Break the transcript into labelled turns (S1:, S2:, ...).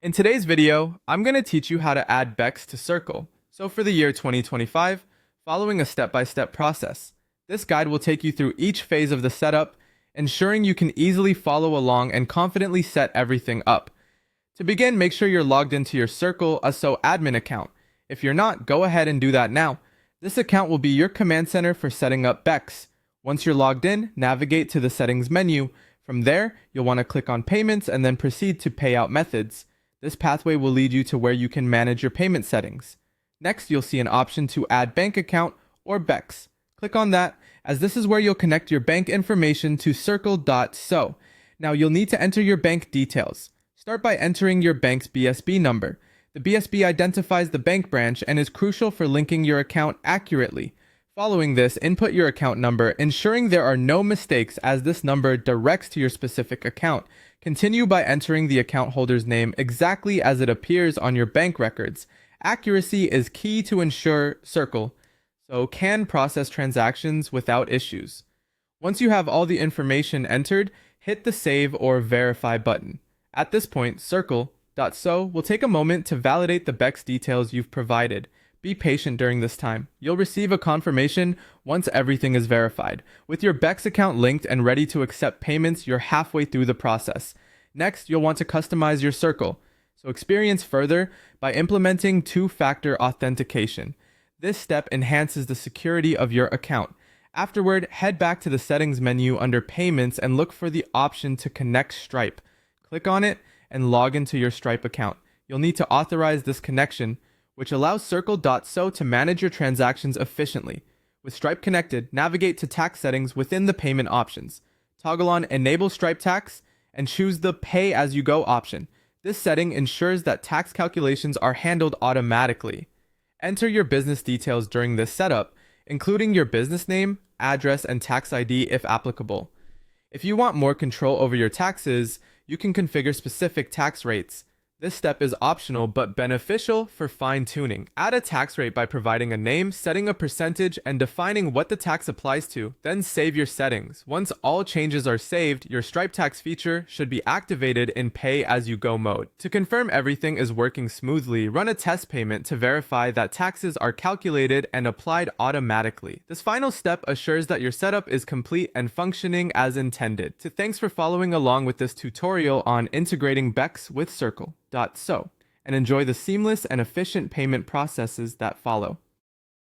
S1: In today's video, I'm going to teach you how to add Becs to Circle. So for the year 2025, following a step-by-step process. This guide will take you through each phase of the setup, ensuring you can easily follow along and confidently set everything up. To begin, make sure you're logged into your Circle.so admin account. If you're not, go ahead and do that now. This account will be your command center for setting up Becs. Once you're logged in, navigate to the settings menu. From there, you'll want to click on payments and then proceed to payout methods. This pathway will lead you to where you can manage your payment settings. Next, you'll see an option to add bank account or Becs. Click on that, as this is where you'll connect your bank information to Circle.so. Now, you'll need to enter your bank details. Start by entering your bank's BSB number. The BSB identifies the bank branch and is crucial for linking your account accurately. Following this, input your account number, ensuring there are no mistakes as this number directs to your specific account. Continue by entering the account holder's name exactly as it appears on your bank records. Accuracy is key to ensure Circle, so can process transactions without issues. Once you have all the information entered, hit the Save or Verify button. At this point, Circle.so will take a moment to validate the Becs details you've provided. Be patient during this time. You'll receive a confirmation once everything is verified. With your Becs account linked and ready to accept payments, you're halfway through the process. Next, you'll want to customize your Circle. So experience further by implementing two-factor authentication. This step enhances the security of your account. Afterward, head back to the settings menu under payments and look for the option to connect Stripe. Click on it and log into your Stripe account. You'll need to authorize this connection, which allows Circle.so to manage your transactions efficiently. With Stripe connected, navigate to tax settings within the payment options. Toggle on Enable Stripe Tax and choose the Pay As You Go option. This setting ensures that tax calculations are handled automatically. Enter your business details during this setup, including your business name, address, and tax ID if applicable. If you want more control over your taxes, you can configure specific tax rates. This step is optional but beneficial for fine-tuning. Add a tax rate by providing a name, setting a percentage, and defining what the tax applies to. Then save your settings. Once all changes are saved, your Stripe tax feature should be activated in pay-as-you-go mode. To confirm everything is working smoothly, run a test payment to verify that taxes are calculated and applied automatically. This final step assures that your setup is complete and functioning as intended. Thanks for following along with this tutorial on integrating Becs with Circle.so, and enjoy the seamless and efficient payment processes that follow.